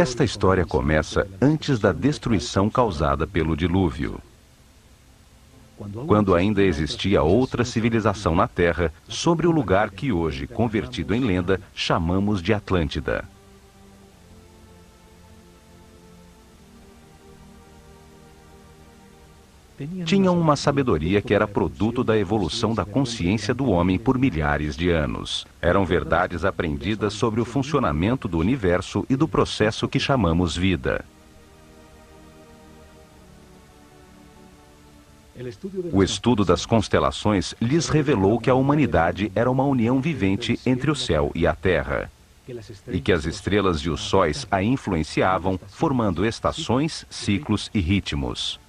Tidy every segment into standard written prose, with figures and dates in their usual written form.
Esta história começa antes da destruição causada pelo dilúvio, quando ainda existia outra civilização na Terra, sobre o lugar que hoje, convertido em lenda, chamamos de Atlântida. Tinham uma sabedoria que era produto da evolução da consciência do homem por milhares de anos. Eram verdades aprendidas sobre o funcionamento do universo e do processo que chamamos vida. O estudo das constelações lhes revelou que a humanidade era uma união vivente entre o céu e a terra, e que as estrelas e os sóis a influenciavam, formando estações, ciclos e ritmos.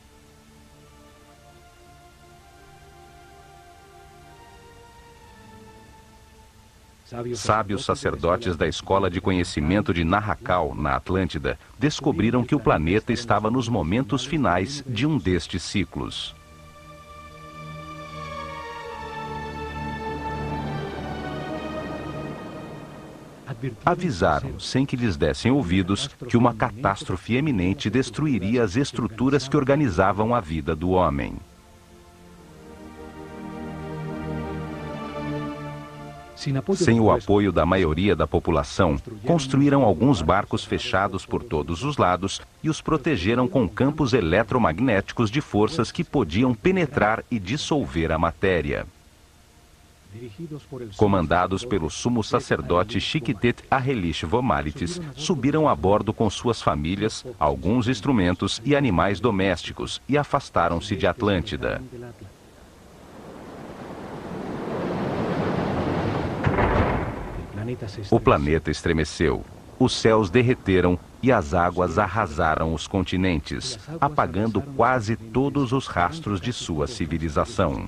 Sábios sacerdotes da Escola de Conhecimento de Narrakal, na Atlântida, descobriram que o planeta estava nos momentos finais de um destes ciclos. Avisaram, sem que lhes dessem ouvidos, que uma catástrofe eminente destruiria as estruturas que organizavam a vida do homem. Sem o apoio da maioria da população, construíram alguns barcos fechados por todos os lados e os protegeram com campos eletromagnéticos de forças que podiam penetrar e dissolver a matéria. Comandados pelo sumo sacerdote Chiquitet Arelish Vomalitis, subiram a bordo com suas famílias, alguns instrumentos e animais domésticos e afastaram-se de Atlântida. O planeta estremeceu, os céus derreteram e as águas arrasaram os continentes, apagando quase todos os rastros de sua civilização.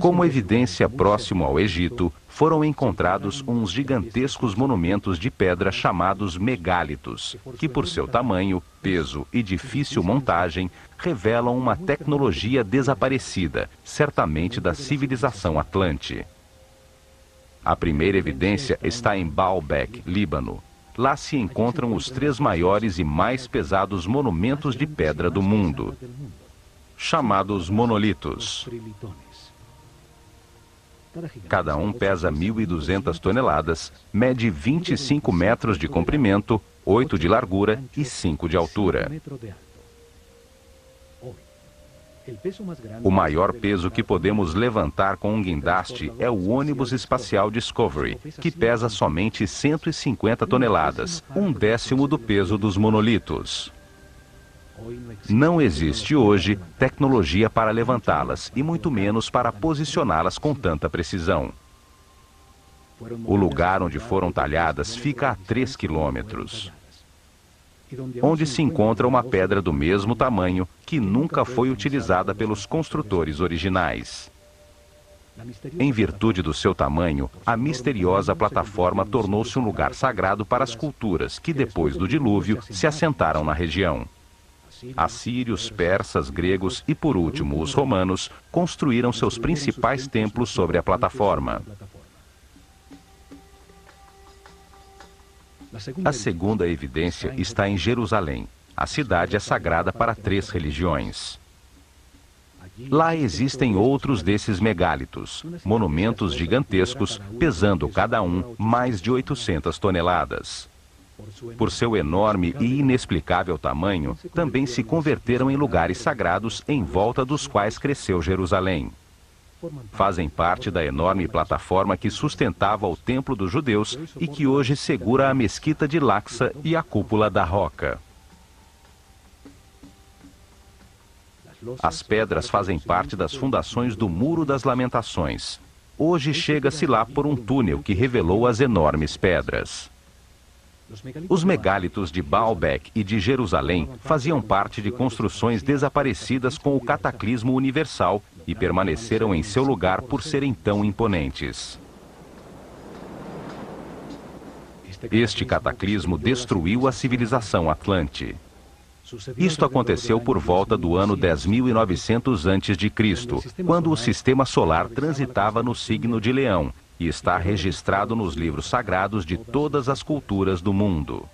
Como evidência próximo ao Egito, foram encontrados uns gigantescos monumentos de pedra chamados megálitos, que por seu tamanho, peso e difícil montagem, revelam uma tecnologia desaparecida, certamente da civilização Atlante. A primeira evidência está em Baalbek, Líbano. Lá se encontram os 3 maiores e mais pesados monumentos de pedra do mundo, chamados monolitos. Cada um pesa 1.200 toneladas, mede 25 metros de comprimento, 8 de largura e 5 de altura. O maior peso que podemos levantar com um guindaste é o ônibus espacial Discovery, que pesa somente 150 toneladas, 1/10 do peso dos monolitos. Não existe hoje tecnologia para levantá-las e muito menos para posicioná-las com tanta precisão. O lugar onde foram talhadas fica a 3 quilômetros, onde se encontra uma pedra do mesmo tamanho que nunca foi utilizada pelos construtores originais. Em virtude do seu tamanho, a misteriosa plataforma tornou-se um lugar sagrado para as culturas que, depois do dilúvio, se assentaram na região. Assírios, persas, gregos e, por último, os romanos construíram seus principais templos sobre a plataforma. A segunda evidência está em Jerusalém. A cidade é sagrada para 3 religiões. Lá existem outros desses megálitos, monumentos gigantescos, pesando cada um mais de 800 toneladas. Por seu enorme e inexplicável tamanho, também se converteram em lugares sagrados em volta dos quais cresceu Jerusalém. Fazem parte da enorme plataforma que sustentava o templo dos judeus e que hoje segura a mesquita de Al-Aqsa e a cúpula da Roca. As pedras fazem parte das fundações do Muro das Lamentações. Hoje chega-se lá por um túnel que revelou as enormes pedras. Os megálitos de Baalbek e de Jerusalém faziam parte de construções desaparecidas com o cataclismo universal e permaneceram em seu lugar por serem tão imponentes. Este cataclismo destruiu a civilização Atlante. Isto aconteceu por volta do ano 10.900 a.C., quando o sistema solar transitava no signo de Leão, e está registrado nos livros sagrados de todas as culturas do mundo.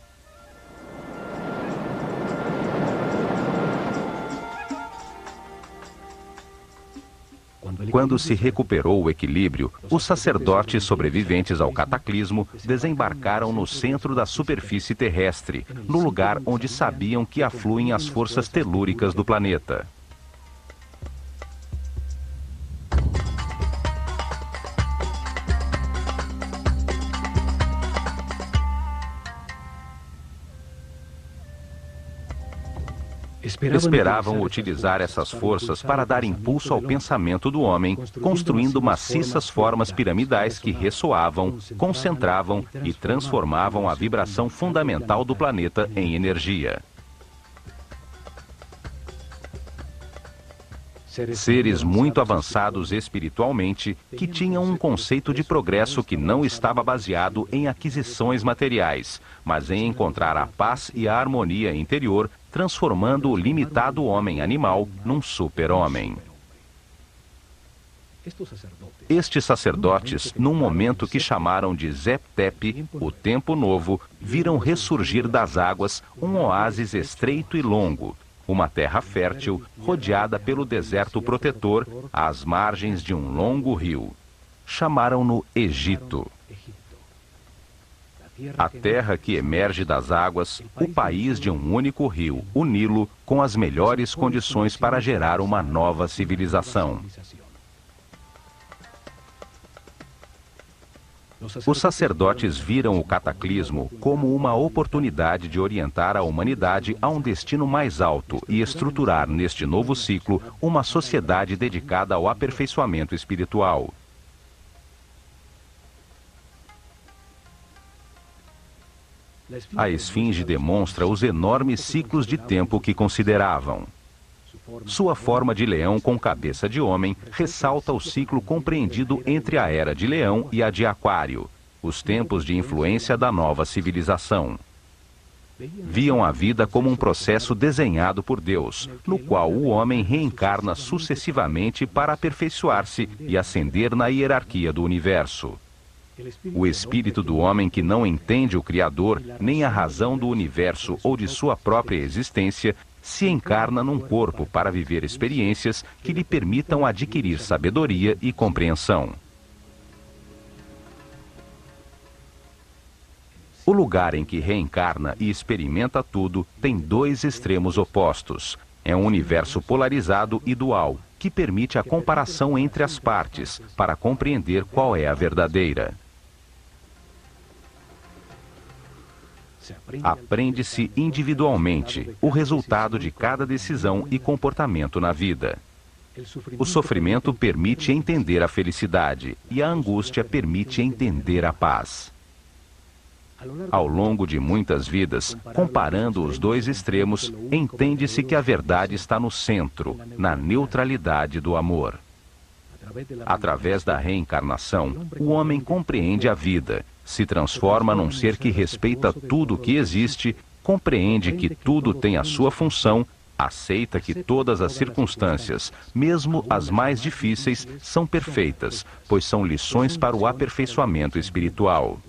Quando se recuperou o equilíbrio, os sacerdotes sobreviventes ao cataclismo desembarcaram no centro da superfície terrestre, no lugar onde sabiam que afluem as forças telúricas do planeta. Esperavam utilizar essas forças para dar impulso ao pensamento do homem, construindo maciças formas piramidais que ressoavam, concentravam e transformavam a vibração fundamental do planeta em energia. Seres muito avançados espiritualmente, que tinham um conceito de progresso que não estava baseado em aquisições materiais, mas em encontrar a paz e a harmonia interior, transformando o limitado homem animal num super-homem. Estes sacerdotes, num momento que chamaram de Zep-Tep, o tempo novo, viram ressurgir das águas um oásis estreito e longo, uma terra fértil, rodeada pelo deserto protetor, às margens de um longo rio. Chamaram-no Egito. A terra que emerge das águas, o país de um único rio, o Nilo, com as melhores condições para gerar uma nova civilização. Os sacerdotes viram o cataclismo como uma oportunidade de orientar a humanidade a um destino mais alto e estruturar neste novo ciclo uma sociedade dedicada ao aperfeiçoamento espiritual. A esfinge demonstra os enormes ciclos de tempo que consideravam. Sua forma de leão com cabeça de homem ressalta o ciclo compreendido entre a Era de Leão e a de Aquário, os tempos de influência da nova civilização. Viam a vida como um processo desenhado por Deus, no qual o homem reencarna sucessivamente para aperfeiçoar-se e ascender na hierarquia do universo. O espírito do homem que não entende o Criador, nem a razão do universo ou de sua própria existência, se encarna num corpo para viver experiências que lhe permitam adquirir sabedoria e compreensão. O lugar em que reencarna e experimenta tudo tem dois extremos opostos. É um universo polarizado e dual, que permite a comparação entre as partes, para compreender qual é a verdadeira. Aprende-se individualmente o resultado de cada decisão e comportamento na vida. O sofrimento permite entender a felicidade e a angústia permite entender a paz. Ao longo de muitas vidas, comparando os dois extremos, entende-se que a verdade está no centro, na neutralidade do amor. Através da reencarnação, o homem compreende a vida, se transforma num ser que respeita tudo o que existe, compreende que tudo tem a sua função, aceita que todas as circunstâncias, mesmo as mais difíceis, são perfeitas, pois são lições para o aperfeiçoamento espiritual.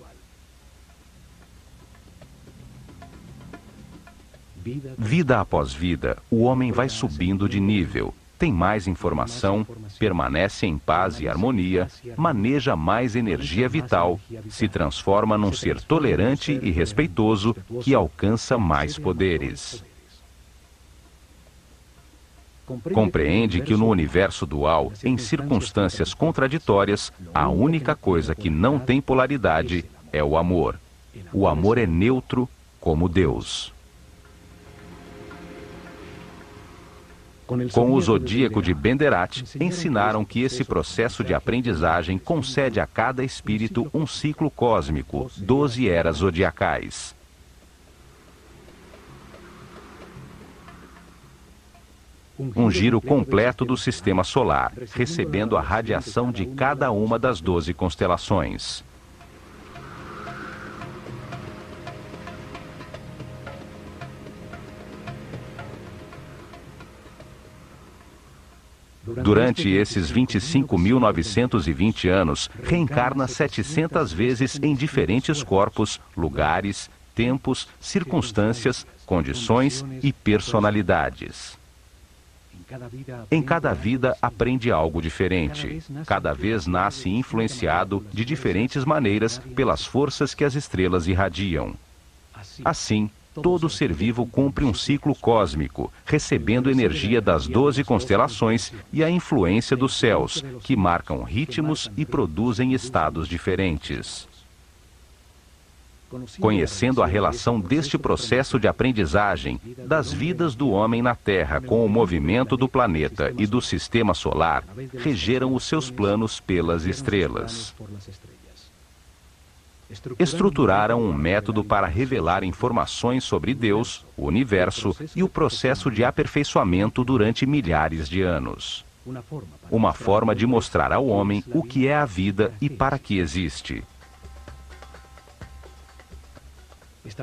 Vida após vida, o homem vai subindo de nível, tem mais informação, permanece em paz e harmonia, maneja mais energia vital, se transforma num ser tolerante e respeitoso que alcança mais poderes. Compreende que no universo dual, em circunstâncias contraditórias, a única coisa que não tem polaridade é o amor. O amor é neutro como Deus. Com o Zodíaco de Benderat, ensinaram que esse processo de aprendizagem concede a cada espírito um ciclo cósmico, 12 eras zodiacais. Um giro completo do sistema solar, recebendo a radiação de cada uma das 12 constelações. Durante esses 25.920 anos, reencarna 700 vezes em diferentes corpos, lugares, tempos, circunstâncias, condições e personalidades. Em cada vida aprende algo diferente. Cada vez nasce influenciado de diferentes maneiras pelas forças que as estrelas irradiam. Assim, todo ser vivo cumpre um ciclo cósmico, recebendo energia das 12 constelações e a influência dos céus, que marcam ritmos e produzem estados diferentes. Conhecendo a relação deste processo de aprendizagem, das vidas do homem na Terra com o movimento do planeta e do sistema solar, regeram os seus planos pelas estrelas. Estruturaram um método para revelar informações sobre Deus, o universo e o processo de aperfeiçoamento durante milhares de anos. Uma forma de mostrar ao homem o que é a vida e para que existe.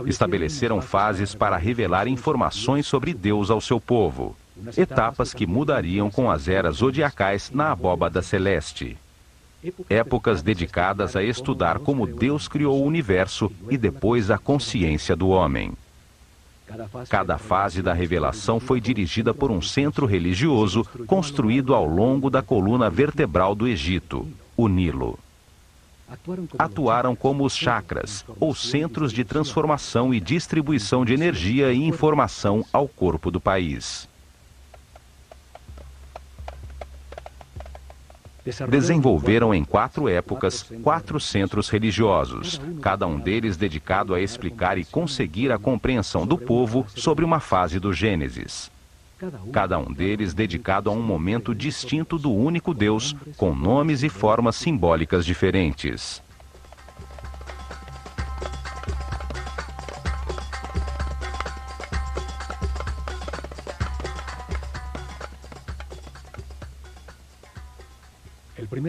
Estabeleceram fases para revelar informações sobre Deus ao seu povo, etapas que mudariam com as eras zodiacais na abóbada celeste. Épocas dedicadas a estudar como Deus criou o universo e depois a consciência do homem. Cada fase da revelação foi dirigida por um centro religioso construído ao longo da coluna vertebral do Egito, o Nilo. Atuaram como os chakras, ou centros de transformação e distribuição de energia e informação ao corpo do país. Desenvolveram em 4 épocas 4 centros religiosos, cada um deles dedicado a explicar e conseguir a compreensão do povo sobre uma fase do Gênesis. Cada um deles dedicado a um momento distinto do único Deus, com nomes e formas simbólicas diferentes.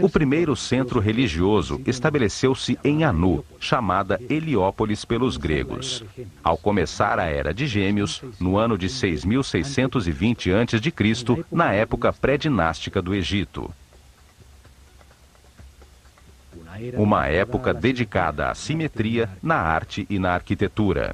O primeiro centro religioso estabeleceu-se em Anu, chamada Heliópolis pelos gregos. Ao começar a Era de Gêmeos, no ano de 6.620 a.C., na época pré-dinástica do Egito. Uma época dedicada à simetria na arte e na arquitetura.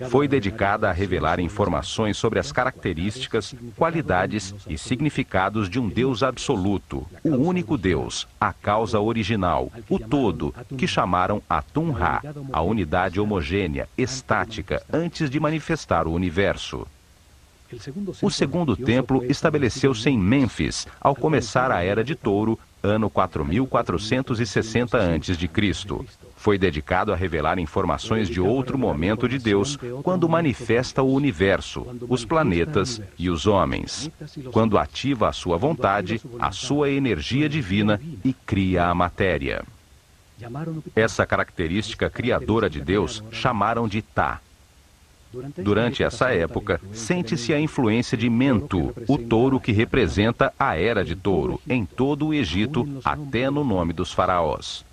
Foi dedicada a revelar informações sobre as características, qualidades e significados de um Deus absoluto, o único Deus, a causa original, o todo, que chamaram Atum-Ra, a unidade homogênea, estática, antes de manifestar o universo. O segundo templo estabeleceu-se em Mênfis, ao começar a Era de Touro, ano 4.460 a.C. Foi dedicado a revelar informações de outro momento de Deus, quando manifesta o universo, os planetas e os homens, quando ativa a sua vontade, a sua energia divina e cria a matéria. Essa característica criadora de Deus chamaram de Tá. Durante essa época, sente-se a influência de Mentu, o touro que representa a Era de Touro, em todo o Egito, até no nome dos faraós.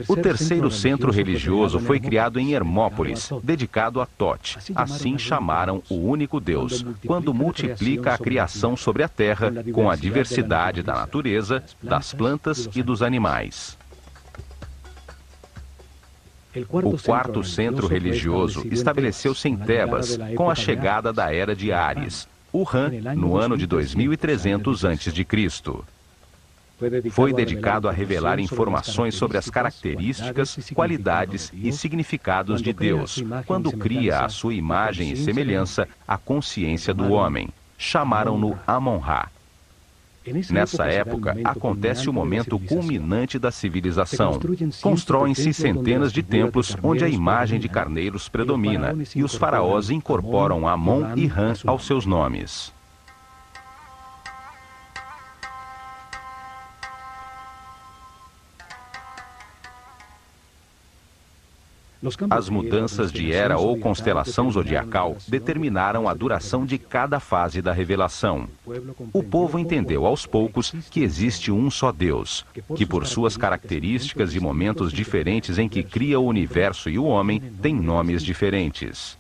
O terceiro centro religioso foi criado em Hermópolis, dedicado a Tote, assim chamaram o único Deus, quando multiplica a criação sobre a terra com a diversidade da natureza, das plantas e dos animais. O quarto centro religioso estabeleceu-se em Tebas, com a chegada da Era de Áries, o Ram, no ano de 2300 a.C. Foi dedicado a revelar informações sobre as características, qualidades e significados de Deus, quando cria a sua imagem e semelhança a consciência do homem. Chamaram-no Amon-Ra. Nessa época, acontece o momento culminante da civilização. Constroem-se centenas de templos onde a imagem de carneiros predomina, e os faraós incorporam Amon e Ram aos seus nomes. As mudanças de era ou constelação zodiacal determinaram a duração de cada fase da revelação. O povo entendeu aos poucos que existe um só Deus, que por suas características e momentos diferentes em que cria o universo e o homem, tem nomes diferentes.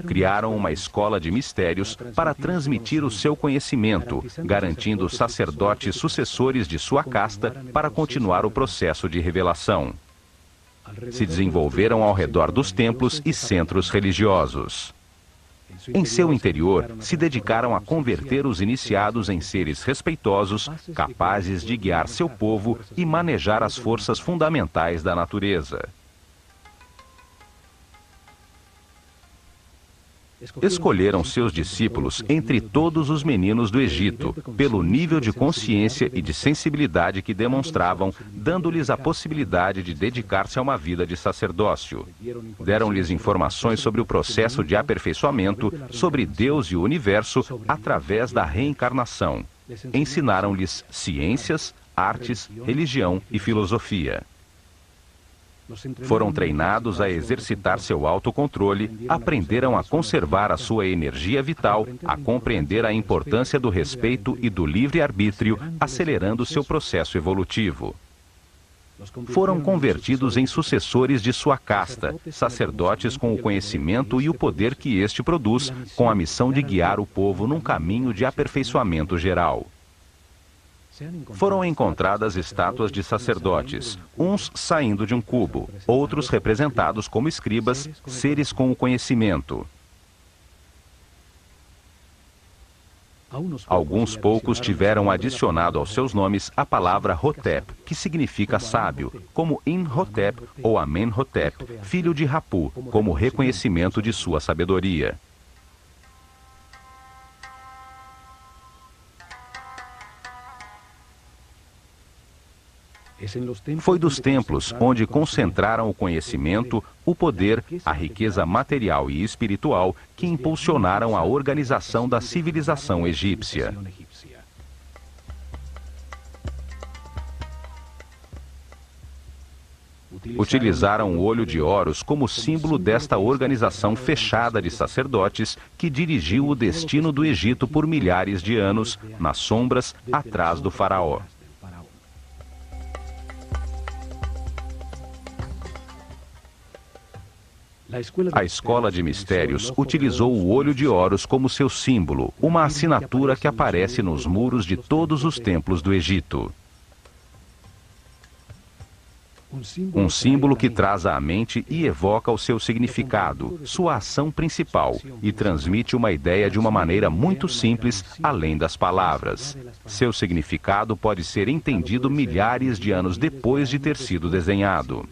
Criaram uma escola de mistérios para transmitir o seu conhecimento, garantindo sacerdotes sucessores de sua casta para continuar o processo de revelação. Se desenvolveram ao redor dos templos e centros religiosos. Em seu interior, se dedicaram a converter os iniciados em seres respeitosos, capazes de guiar seu povo e manejar as forças fundamentais da natureza. Escolheram seus discípulos entre todos os meninos do Egito, pelo nível de consciência e de sensibilidade que demonstravam, dando-lhes a possibilidade de dedicar-se a uma vida de sacerdócio. Deram-lhes informações sobre o processo de aperfeiçoamento, sobre Deus e o universo, através da reencarnação. Ensinaram-lhes ciências, artes, religião e filosofia. Foram treinados a exercitar seu autocontrole, aprenderam a conservar a sua energia vital, a compreender a importância do respeito e do livre-arbítrio, acelerando seu processo evolutivo. Foram convertidos em sucessores de sua casta, sacerdotes com o conhecimento e o poder que este produz, com a missão de guiar o povo num caminho de aperfeiçoamento geral. Foram encontradas estátuas de sacerdotes, uns saindo de um cubo, outros representados como escribas, seres com o conhecimento. Alguns poucos tiveram adicionado aos seus nomes a palavra Hotep, que significa sábio, como Imhotep ou Amenhotep, filho de Rapu, como reconhecimento de sua sabedoria. Foi dos templos onde concentraram o conhecimento, o poder, a riqueza material e espiritual que impulsionaram a organização da civilização egípcia. Utilizaram o olho de Horus como símbolo desta organização fechada de sacerdotes que dirigiu o destino do Egito por milhares de anos, nas sombras, atrás do faraó. A escola de mistérios utilizou o olho de Horus como seu símbolo, uma assinatura que aparece nos muros de todos os templos do Egito. Um símbolo que traz à mente e evoca o seu significado, sua ação principal, e transmite uma ideia de uma maneira muito simples, além das palavras. Seu significado pode ser entendido milhares de anos depois de ter sido desenhado.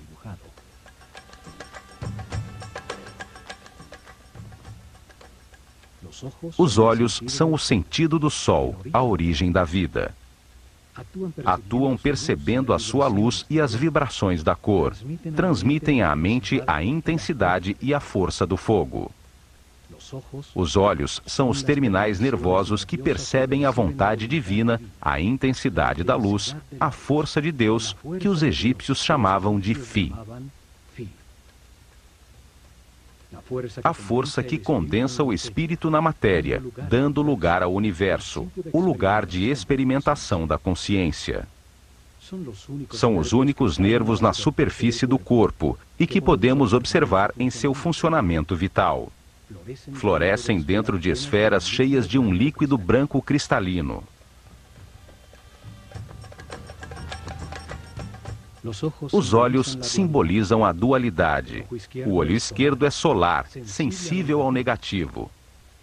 Os olhos são o sentido do sol, a origem da vida. Atuam percebendo a sua luz e as vibrações da cor. Transmitem à mente a intensidade e a força do fogo. Os olhos são os terminais nervosos que percebem a vontade divina, a intensidade da luz, a força de Deus, que os egípcios chamavam de Fi. A força que condensa o espírito na matéria, dando lugar ao universo, o lugar de experimentação da consciência. São os únicos nervos na superfície do corpo e que podemos observar em seu funcionamento vital. Florescem dentro de esferas cheias de um líquido branco cristalino. Os olhos simbolizam a dualidade. O olho esquerdo é solar, sensível ao negativo.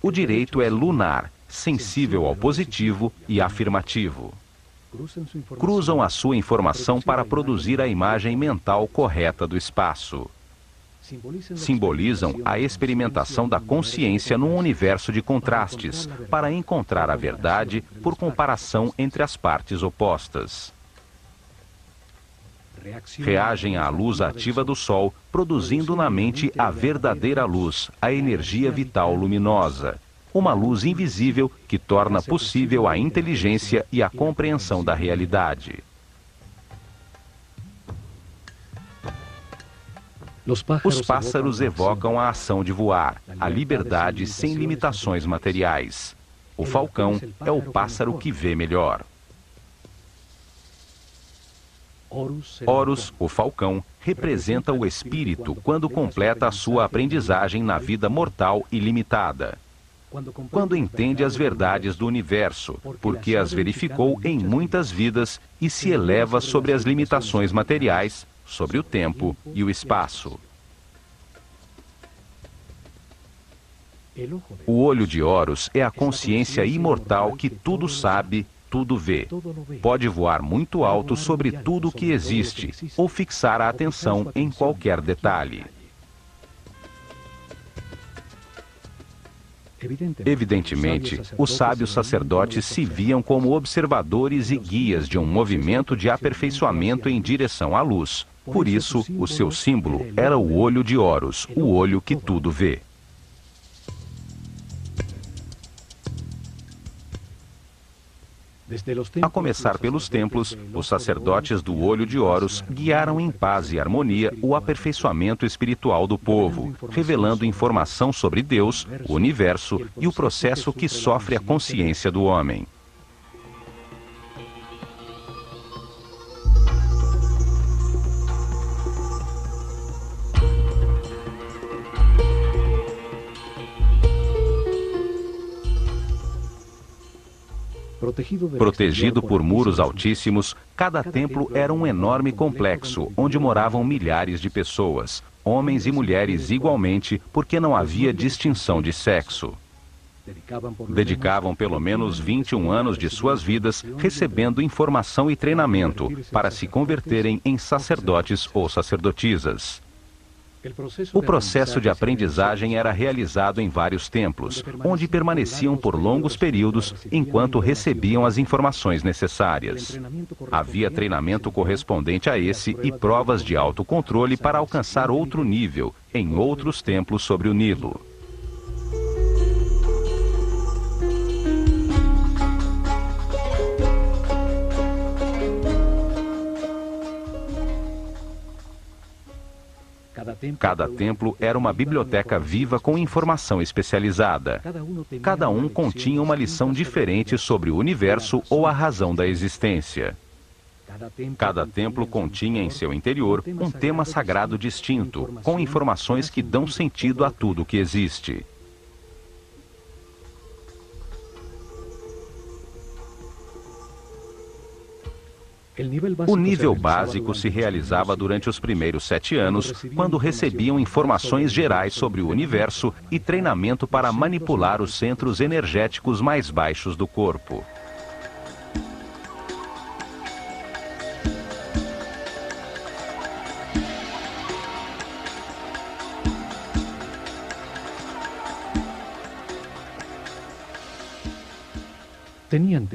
O direito é lunar, sensível ao positivo e afirmativo. Cruzam a sua informação para produzir a imagem mental correta do espaço. Simbolizam a experimentação da consciência num universo de contrastes, para encontrar a verdade por comparação entre as partes opostas. Reagem à luz ativa do Sol, produzindo na mente a verdadeira luz, a energia vital luminosa. Uma luz invisível que torna possível a inteligência e a compreensão da realidade. Os pássaros evocam a ação de voar, a liberdade sem limitações materiais. O falcão é o pássaro que vê melhor. Horus, o falcão, representa o espírito quando completa a sua aprendizagem na vida mortal e limitada. Quando entende as verdades do universo, porque as verificou em muitas vidas e se eleva sobre as limitações materiais, sobre o tempo e o espaço. O olho de Horus é a consciência imortal que tudo sabe, tudo vê. Pode voar muito alto sobre tudo que existe ou fixar a atenção em qualquer detalhe. Evidentemente, os sábios sacerdotes se viam como observadores e guias de um movimento de aperfeiçoamento em direção à luz. Por isso, o seu símbolo era o olho de Horus, o olho que tudo vê. A começar pelos templos, os sacerdotes do olho de Horus guiaram em paz e harmonia o aperfeiçoamento espiritual do povo, revelando informação sobre Deus, o universo e o processo que sofre a consciência do homem. Protegido por muros altíssimos, cada templo era um enorme complexo onde moravam milhares de pessoas, homens e mulheres igualmente, porque não havia distinção de sexo. Dedicavam pelo menos 21 anos de suas vidas recebendo informação e treinamento para se converterem em sacerdotes ou sacerdotisas. O processo de aprendizagem era realizado em vários templos, onde permaneciam por longos períodos enquanto recebiam as informações necessárias. Havia treinamento correspondente a esse e provas de autocontrole para alcançar outro nível em outros templos sobre o Nilo. Cada templo era uma biblioteca viva com informação especializada. Cada um continha uma lição diferente sobre o universo ou a razão da existência. Cada templo continha em seu interior um tema sagrado distinto, com informações que dão sentido a tudo que existe. O nível básico se realizava durante os primeiros 7 anos, quando recebiam informações gerais sobre o universo e treinamento para manipular os centros energéticos mais baixos do corpo.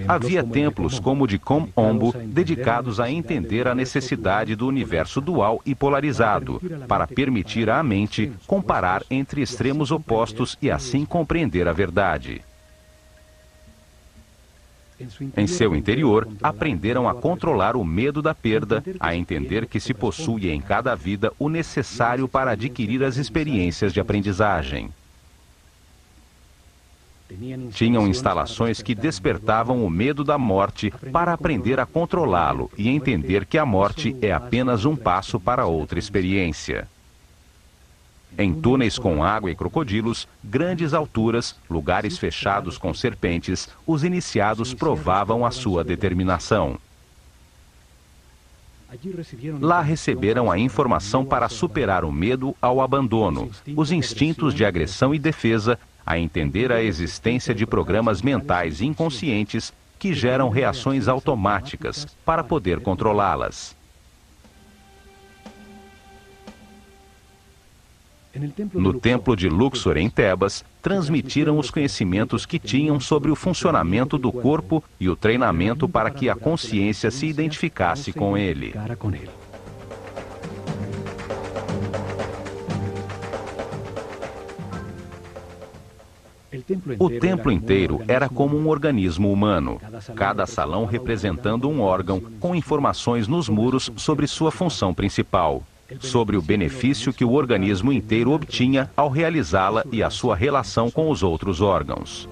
Havia templos como o de Kom Ombo dedicados a entender a necessidade do universo dual e polarizado, para permitir à mente comparar entre extremos opostos e assim compreender a verdade. Em seu interior, aprenderam a controlar o medo da perda, a entender que se possui em cada vida o necessário para adquirir as experiências de aprendizagem. Tinham instalações que despertavam o medo da morte para aprender a controlá-lo e entender que a morte é apenas um passo para outra experiência. Em túneis com água e crocodilos, grandes alturas, lugares fechados com serpentes, os iniciados provavam a sua determinação. Lá receberam a informação para superar o medo ao abandono, os instintos de agressão e defesa, a entender a existência de programas mentais inconscientes que geram reações automáticas para poder controlá-las. No templo de Luxor, em Tebas, transmitiram os conhecimentos que tinham sobre o funcionamento do corpo e o treinamento para que a consciência se identificasse com ele. O templo inteiro era como um organismo humano, cada salão representando um órgão com informações nos muros sobre sua função principal, sobre o benefício que o organismo inteiro obtinha ao realizá-la e a sua relação com os outros órgãos.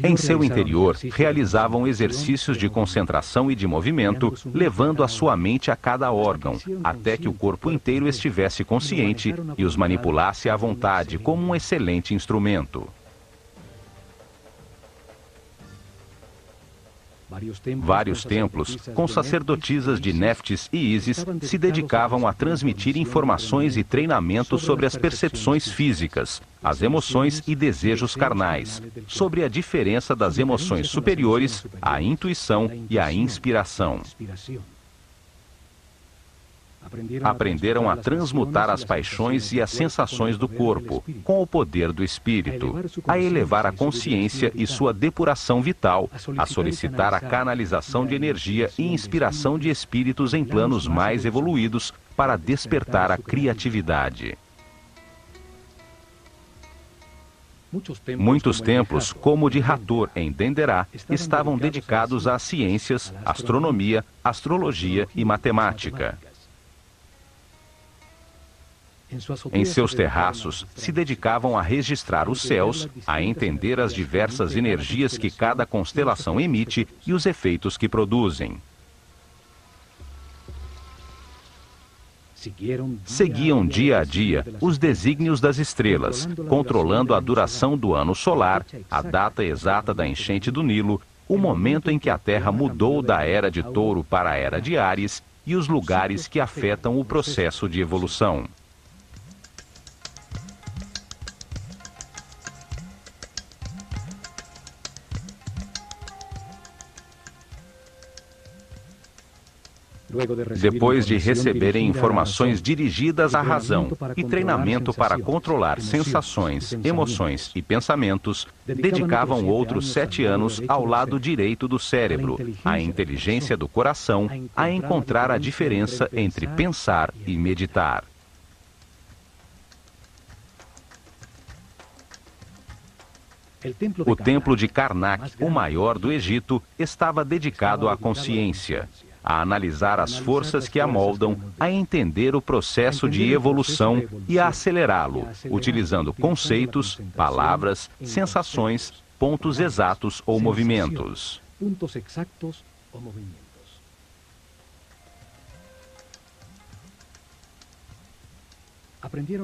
Em seu interior, realizavam exercícios de concentração e de movimento, levando a sua mente a cada órgão, até que o corpo inteiro estivesse consciente e os manipulasse à vontade como um excelente instrumento. Vários templos, com sacerdotisas de Néftis e Ísis, se dedicavam a transmitir informações e treinamentos sobre as percepções físicas, as emoções e desejos carnais, sobre a diferença das emoções superiores, a intuição e a inspiração. Aprenderam a transmutar as paixões e as sensações do corpo, com o poder do espírito, a elevar a consciência e sua depuração vital, a solicitar a canalização de energia e inspiração de espíritos em planos mais evoluídos para despertar a criatividade. Muitos templos, como o de Hathor, em Denderá, estavam dedicados às ciências, astronomia, astrologia e matemática. Em seus terraços, se dedicavam a registrar os céus, a entender as diversas energias que cada constelação emite e os efeitos que produzem. Seguiam dia a dia os desígnios das estrelas, controlando a duração do ano solar, a data exata da enchente do Nilo, o momento em que a Terra mudou da Era de Touro para a Era de Áries e os lugares que afetam o processo de evolução. Depois de receberem informações dirigidas à razão e treinamento para controlar sensações, emoções e pensamentos, dedicavam outros 7 anos ao lado direito do cérebro, à inteligência do coração, a encontrar a diferença entre pensar e meditar. O templo de Karnak, o maior do Egito, estava dedicado à consciência, a analisar as forças que a moldam, a entender o processo de evolução e a acelerá-lo, utilizando conceitos, palavras, sensações, pontos exatos ou movimentos.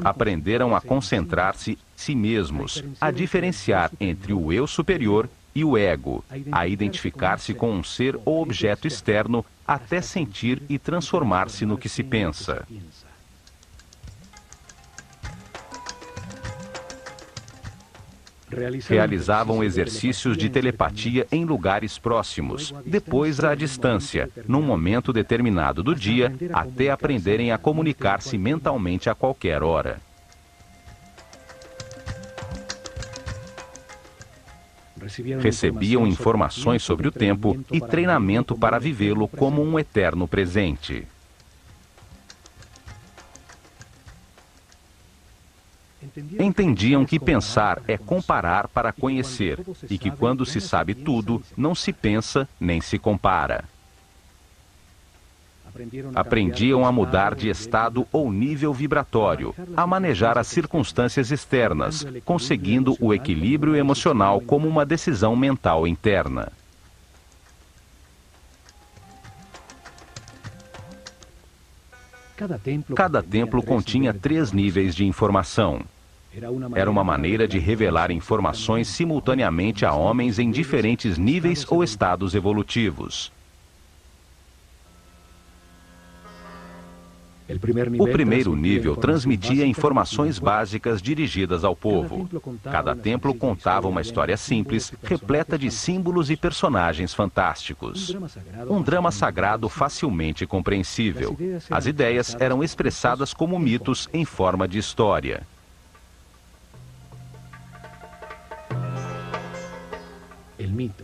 Aprenderam a concentrar-se em si mesmos, a diferenciar entre o eu superior e o ego, a identificar-se com um ser ou objeto externo, até sentir e transformar-se no que se pensa. Realizavam exercícios de telepatia em lugares próximos, depois à distância, num momento determinado do dia, até aprenderem a comunicar-se mentalmente a qualquer hora. Recebiam informações sobre o tempo e treinamento para vivê-lo como um eterno presente. Entendiam que pensar é comparar para conhecer e que quando se sabe tudo, não se pensa nem se compara. Aprendiam a mudar de estado ou nível vibratório, a manejar as circunstâncias externas, conseguindo o equilíbrio emocional como uma decisão mental interna. Cada templo continha 3 níveis de informação. Era uma maneira de revelar informações simultaneamente a homens em diferentes níveis ou estados evolutivos. O primeiro nível transmitia informações básicas dirigidas ao povo. Cada templo contava uma história simples, repleta de símbolos e personagens fantásticos. Um drama sagrado facilmente compreensível. As ideias eram expressadas como mitos em forma de história.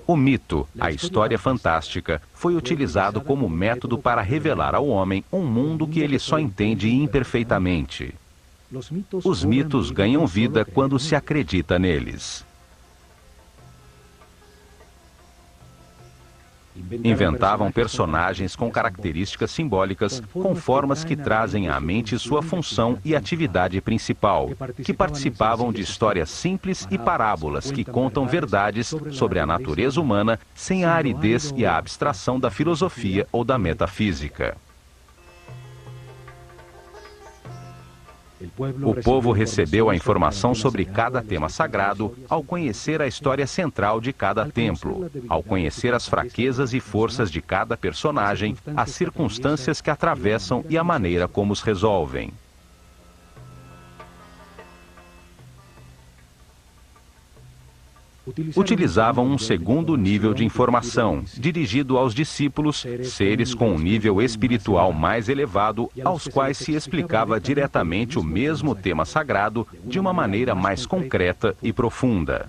O mito, a história fantástica, foi utilizado como método para revelar ao homem um mundo que ele só entende imperfeitamente. Os mitos ganham vida quando se acredita neles. Inventavam personagens com características simbólicas, com formas que trazem à mente sua função e atividade principal, que participavam de histórias simples e parábolas que contam verdades sobre a natureza humana sem a aridez e a abstração da filosofia ou da metafísica. O povo recebeu a informação sobre cada tema sagrado ao conhecer a história central de cada templo, ao conhecer as fraquezas e forças de cada personagem, as circunstâncias que atravessam e a maneira como os resolvem. Utilizavam um segundo nível de informação, dirigido aos discípulos, seres com um nível espiritual mais elevado, aos quais se explicava diretamente o mesmo tema sagrado de uma maneira mais concreta e profunda.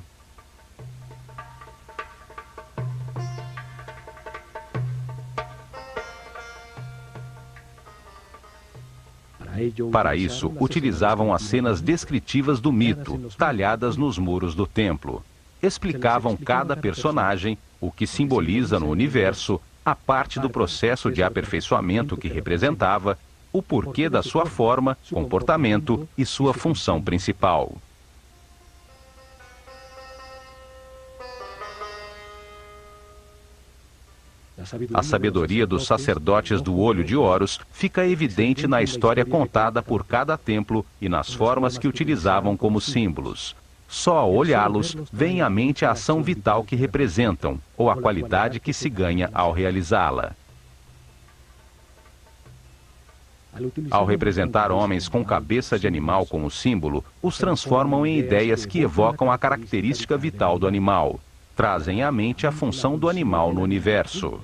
Para isso, utilizavam as cenas descritivas do mito, talhadas nos muros do templo. Explicavam cada personagem, o que simboliza no universo, a parte do processo de aperfeiçoamento que representava, o porquê da sua forma, comportamento e sua função principal. A sabedoria dos sacerdotes do Olho de Horus fica evidente na história contada por cada templo e nas formas que utilizavam como símbolos. Só ao olhá-los, vem à mente a ação vital que representam, ou a qualidade que se ganha ao realizá-la. Ao representar homens com cabeça de animal como símbolo, os transformam em ideias que evocam a característica vital do animal. Trazem à mente a função do animal no universo.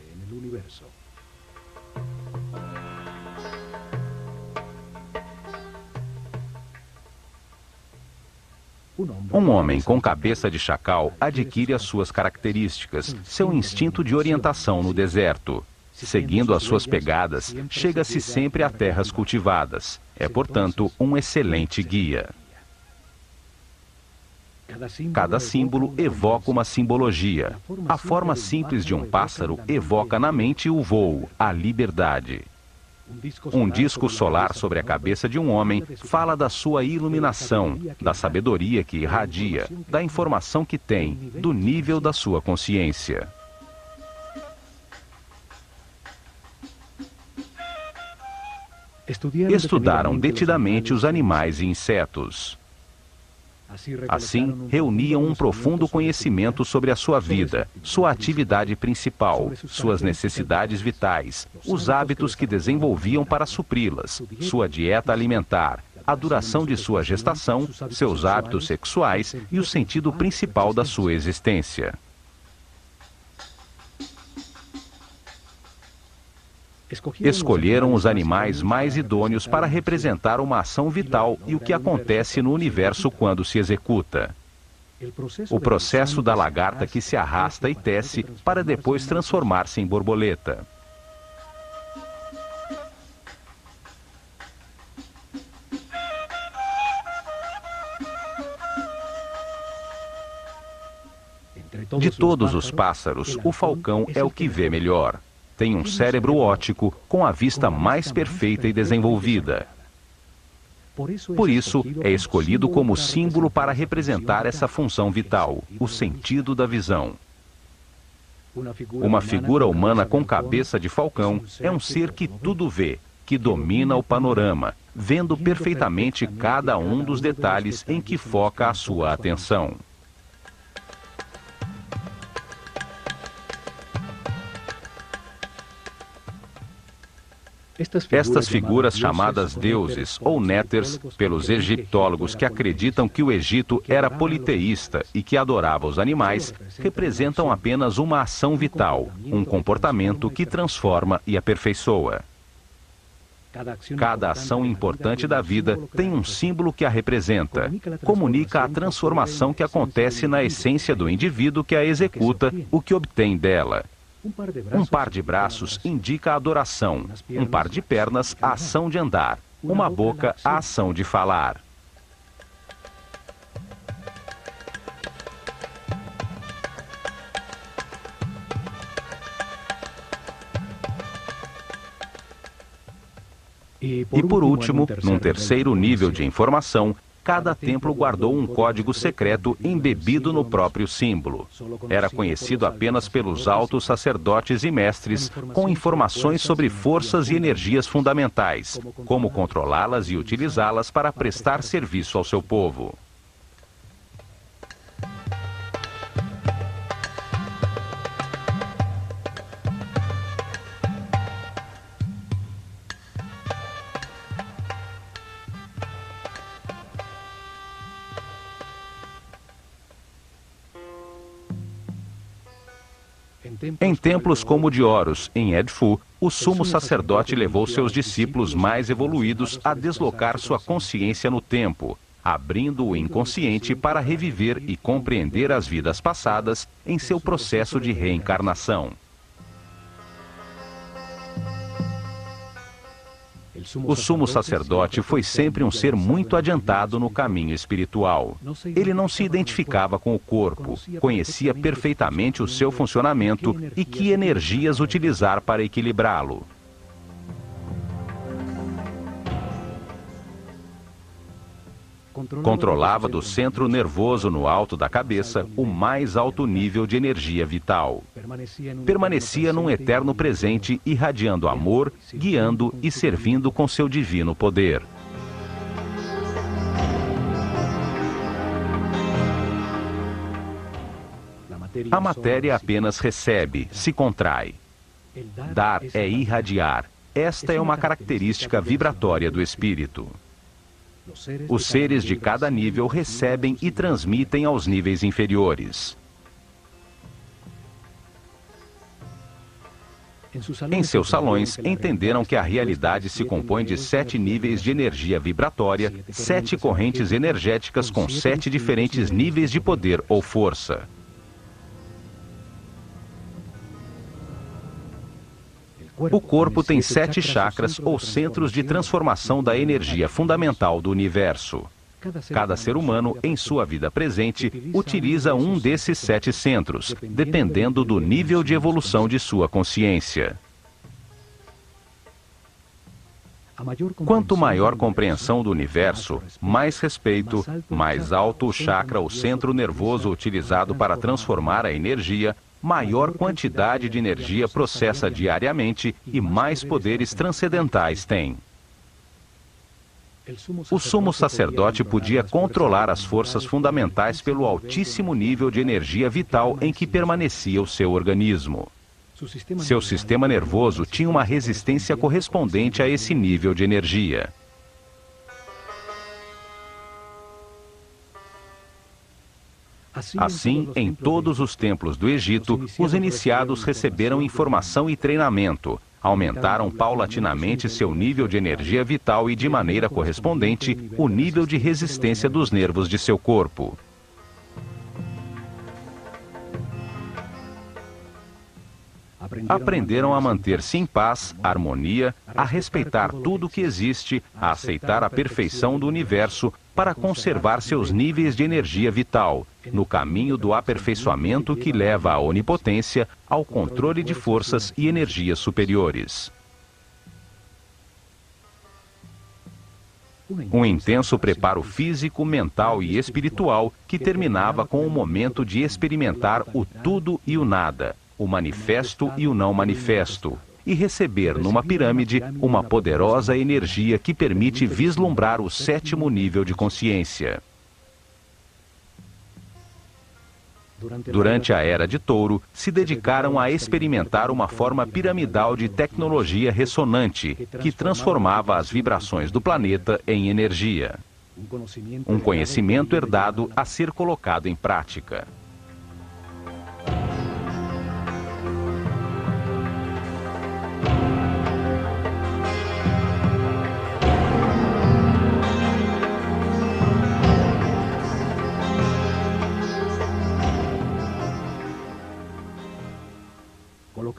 Um homem com cabeça de chacal adquire as suas características, seu instinto de orientação no deserto. Seguindo as suas pegadas, chega-se sempre a terras cultivadas. É, portanto, um excelente guia. Cada símbolo evoca uma simbologia. A forma simples de um pássaro evoca na mente o voo, a liberdade. Um disco solar sobre a cabeça de um homem fala da sua iluminação, da sabedoria que irradia, da informação que tem, do nível da sua consciência. Estudaram detidamente os animais e insetos. Assim, reuniam um profundo conhecimento sobre a sua vida, sua atividade principal, suas necessidades vitais, os hábitos que desenvolviam para supri-las, sua dieta alimentar, a duração de sua gestação, seus hábitos sexuais e o sentido principal da sua existência. Escolheram os animais mais idôneos para representar uma ação vital e o que acontece no universo quando se executa. O processo da lagarta que se arrasta e tece para depois transformar-se em borboleta. De todos os pássaros, o falcão é o que vê melhor. Tem um cérebro óptico com a vista mais perfeita e desenvolvida. Por isso, é escolhido como símbolo para representar essa função vital, o sentido da visão. Uma figura humana com cabeça de falcão é um ser que tudo vê, que domina o panorama, vendo perfeitamente cada um dos detalhes em que foca a sua atenção. Estas figuras chamadas deuses ou néters pelos egiptólogos que acreditam que o Egito era politeísta e que adorava os animais, representam apenas uma ação vital, um comportamento que transforma e aperfeiçoa. Cada ação importante da vida tem um símbolo que a representa, comunica a transformação que acontece na essência do indivíduo que a executa, o que obtém dela. Um par de braços indica a adoração, um par de pernas a ação de andar, uma boca a ação de falar. E por último, num terceiro nível de informação, cada templo guardou um código secreto embebido no próprio símbolo. Era conhecido apenas pelos altos sacerdotes e mestres, com informações sobre forças e energias fundamentais, como controlá-las e utilizá-las para prestar serviço ao seu povo. Em templos como o de Horus, em Edfu, o sumo sacerdote levou seus discípulos mais evoluídos a deslocar sua consciência no tempo, abrindo o inconsciente para reviver e compreender as vidas passadas em seu processo de reencarnação. O sumo sacerdote foi sempre um ser muito adiantado no caminho espiritual. Ele não se identificava com o corpo, conhecia perfeitamente o seu funcionamento e que energias utilizar para equilibrá-lo. Controlava do centro nervoso no alto da cabeça o mais alto nível de energia vital. Permanecia num eterno presente, irradiando amor, guiando e servindo com seu divino poder. A matéria apenas recebe, se contrai. Dar é irradiar. Esta é uma característica vibratória do espírito. Os seres de cada nível recebem e transmitem aos níveis inferiores. Em seus salões, entenderam que a realidade se compõe de 7 níveis de energia vibratória, 7 correntes energéticas com 7 diferentes níveis de poder ou força. O corpo tem 7 chakras ou centros de transformação da energia fundamental do universo. Cada ser humano, em sua vida presente, utiliza um desses 7 centros, dependendo do nível de evolução de sua consciência. Quanto maior compreensão do universo, mais respeito, mais alto o chakra ou centro nervoso utilizado para transformar a energia, maior quantidade de energia processa diariamente e mais poderes transcendentais tem. O sumo sacerdote podia controlar as forças fundamentais pelo altíssimo nível de energia vital em que permanecia o seu organismo. Seu sistema nervoso tinha uma resistência correspondente a esse nível de energia. Assim, em todos os templos do Egito, os iniciados receberam informação e treinamento, aumentaram paulatinamente seu nível de energia vital e, de maneira correspondente, o nível de resistência dos nervos de seu corpo. Aprenderam a manter-se em paz, harmonia, a respeitar tudo o que existe, a aceitar a perfeição do universo, para conservar seus níveis de energia vital, no caminho do aperfeiçoamento que leva à onipotência, ao controle de forças e energias superiores. Um intenso preparo físico, mental e espiritual que terminava com o momento de experimentar o tudo e o nada, o manifesto e o não manifesto, e receber numa pirâmide uma poderosa energia que permite vislumbrar o 7º nível de consciência. Durante a Era de Touro, se dedicaram a experimentar uma forma piramidal de tecnologia ressonante que transformava as vibrações do planeta em energia. Um conhecimento herdado a ser colocado em prática.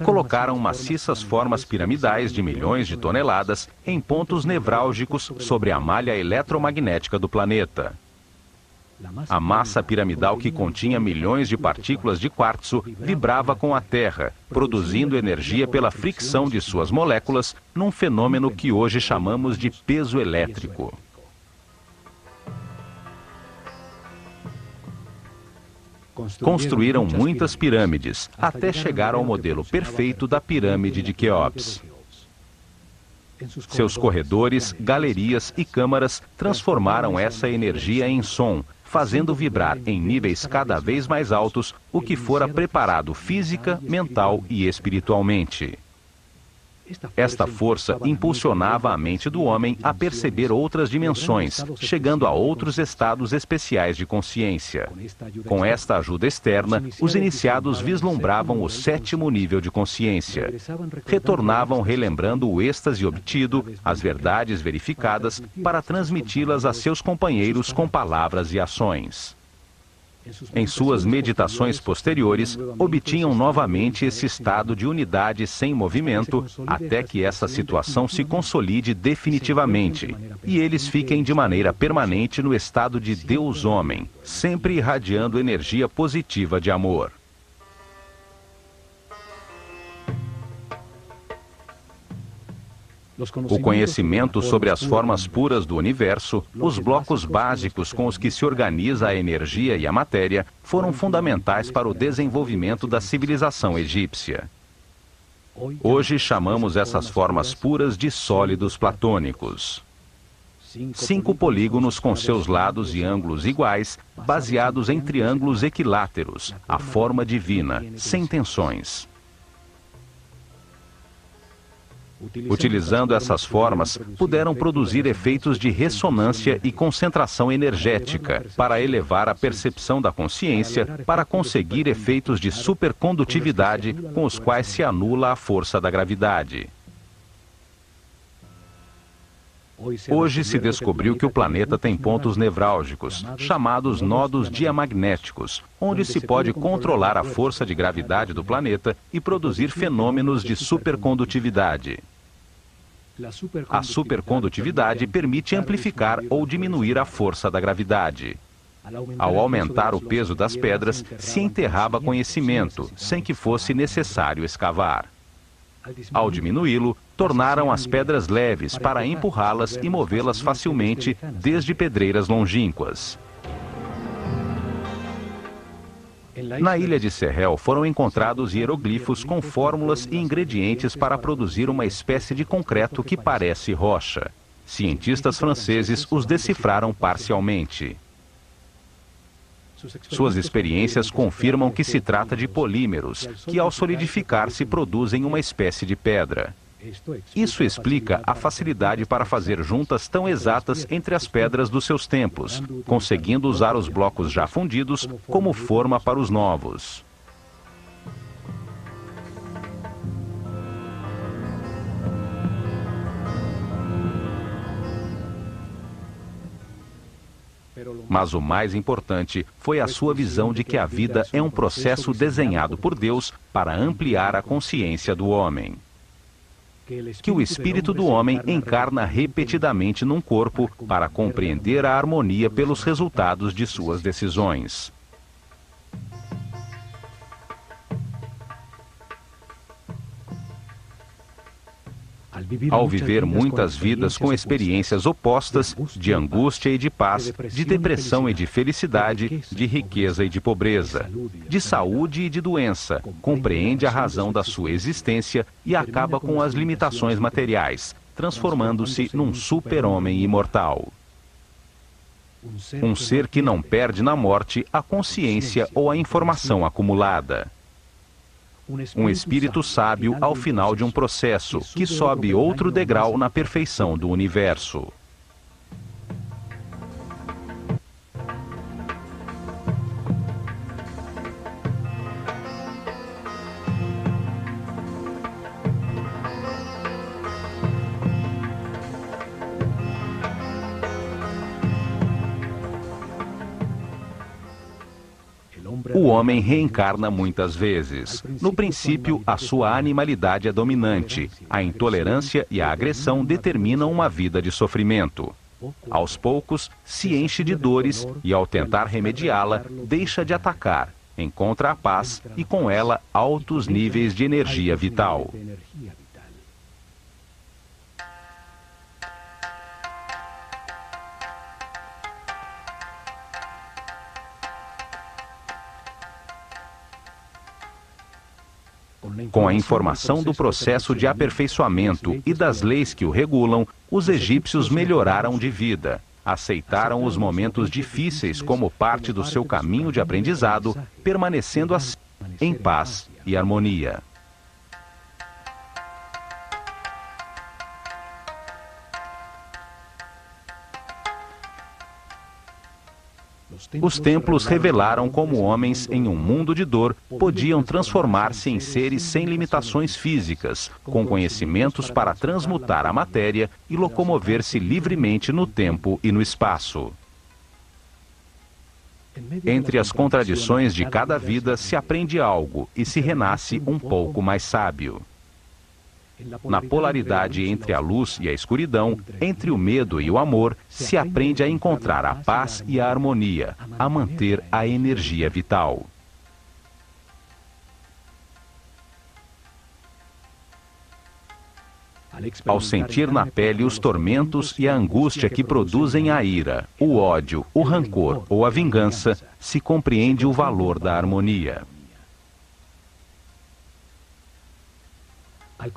Colocaram maciças formas piramidais de milhões de toneladas em pontos nevrálgicos sobre a malha eletromagnética do planeta. A massa piramidal, que continha milhões de partículas de quartzo, vibrava com a Terra, produzindo energia pela fricção de suas moléculas, num fenômeno que hoje chamamos de peso elétrico. Construíram muitas pirâmides, até chegar ao modelo perfeito da pirâmide de Quéops. Seus corredores, galerias e câmaras transformaram essa energia em som, fazendo vibrar em níveis cada vez mais altos o que fora preparado física, mental e espiritualmente. Esta força impulsionava a mente do homem a perceber outras dimensões, chegando a outros estados especiais de consciência. Com esta ajuda externa, os iniciados vislumbravam o 7º nível de consciência. Retornavam relembrando o êxtase obtido, as verdades verificadas, para transmiti-las a seus companheiros com palavras e ações. Em suas meditações posteriores, obtinham novamente esse estado de unidade sem movimento, até que essa situação se consolide definitivamente, e eles fiquem de maneira permanente no estado de Deus-Homem, sempre irradiando energia positiva de amor. O conhecimento sobre as formas puras do universo, os blocos básicos com os que se organiza a energia e a matéria, foram fundamentais para o desenvolvimento da civilização egípcia. Hoje chamamos essas formas puras de sólidos platônicos. 5 polígonos com seus lados e ângulos iguais, baseados em triângulos equiláteros, a forma divina, sem tensões. Utilizando essas formas, puderam produzir efeitos de ressonância e concentração energética, para elevar a percepção da consciência, para conseguir efeitos de supercondutividade, com os quais se anula a força da gravidade. Hoje se descobriu que o planeta tem pontos nevrálgicos, chamados nodos diamagnéticos, onde se pode controlar a força de gravidade do planeta e produzir fenômenos de supercondutividade. A supercondutividade permite amplificar ou diminuir a força da gravidade. Ao aumentar o peso das pedras, se enterrava conhecimento, sem que fosse necessário escavar. Ao diminuí-lo, tornaram as pedras leves para empurrá-las e movê-las facilmente, desde pedreiras longínquas. Na ilha de Sehel foram encontrados hieroglifos com fórmulas e ingredientes para produzir uma espécie de concreto que parece rocha. Cientistas franceses os decifraram parcialmente. Suas experiências confirmam que se trata de polímeros, que ao solidificar-se produzem uma espécie de pedra. Isso explica a facilidade para fazer juntas tão exatas entre as pedras dos seus tempos, conseguindo usar os blocos já fundidos como forma para os novos. Mas o mais importante foi a sua visão de que a vida é um processo desenhado por Deus para ampliar a consciência do homem. Que o espírito do homem encarna repetidamente num corpo para compreender a harmonia pelos resultados de suas decisões. Ao viver muitas vidas com experiências opostas, de angústia e de paz, de depressão e de felicidade, de riqueza e de pobreza, de saúde e de doença, compreende a razão da sua existência e acaba com as limitações materiais, transformando-se num super-homem imortal. Um ser que não perde na morte a consciência ou a informação acumulada. Um espírito sábio ao final de um processo, que sobe outro degrau na perfeição do universo. O homem reencarna muitas vezes. No princípio, a sua animalidade é dominante. A intolerância e a agressão determinam uma vida de sofrimento. Aos poucos, se enche de dores e, ao tentar remediá-la, deixa de atacar, encontra a paz e, com ela, altos níveis de energia vital. Com a informação do processo de aperfeiçoamento e das leis que o regulam, os egípcios melhoraram de vida, aceitaram os momentos difíceis como parte do seu caminho de aprendizado, permanecendo assim em paz e harmonia. Os templos revelaram como homens em um mundo de dor podiam transformar-se em seres sem limitações físicas, com conhecimentos para transmutar a matéria e locomover-se livremente no tempo e no espaço. Entre as contradições de cada vida se aprende algo e se renasce um pouco mais sábio. Na polaridade entre a luz e a escuridão, entre o medo e o amor, se aprende a encontrar a paz e a harmonia, a manter a energia vital. Ao sentir na pele os tormentos e a angústia que produzem a ira, o ódio, o rancor ou a vingança, se compreende o valor da harmonia.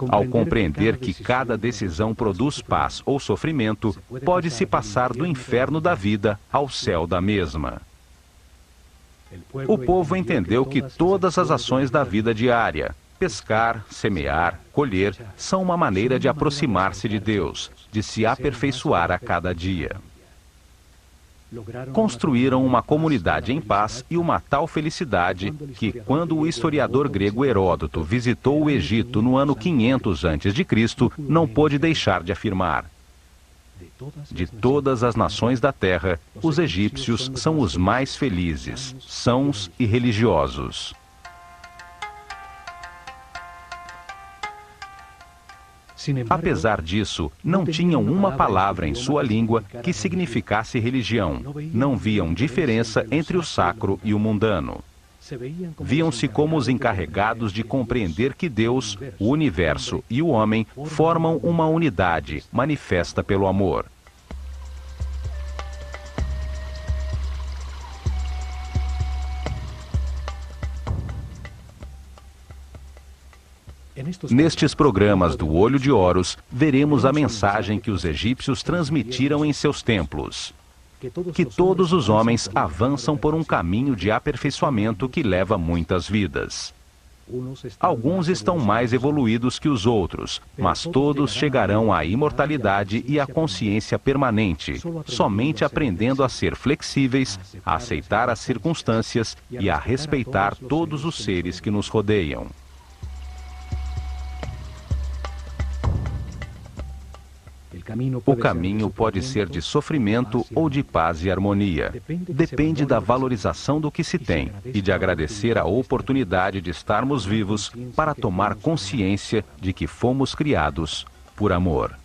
Ao compreender que cada decisão produz paz ou sofrimento, pode-se passar do inferno da vida ao céu da mesma. O povo entendeu que todas as ações da vida diária, pescar, semear, colher, são uma maneira de aproximar-se de Deus, de se aperfeiçoar a cada dia. Construíram uma comunidade em paz e uma tal felicidade que, quando o historiador grego Heródoto visitou o Egito no ano 500 a.C., não pôde deixar de afirmar: de todas as nações da terra, os egípcios são os mais felizes, sãos e religiosos. Apesar disso, não tinham uma palavra em sua língua que significasse religião. Não viam diferença entre o sacro e o mundano. Viam-se como os encarregados de compreender que Deus, o universo e o homem formam uma unidade manifesta pelo amor. Nestes programas do Olho de Horus, veremos a mensagem que os egípcios transmitiram em seus templos: que todos os homens avançam por um caminho de aperfeiçoamento que leva muitas vidas. Alguns estão mais evoluídos que os outros, mas todos chegarão à imortalidade e à consciência permanente, somente aprendendo a ser flexíveis, a aceitar as circunstâncias e a respeitar todos os seres que nos rodeiam. O caminho pode ser de sofrimento ou de paz e harmonia. Depende da valorização do que se tem e de agradecer a oportunidade de estarmos vivos para tomar consciência de que fomos criados por amor.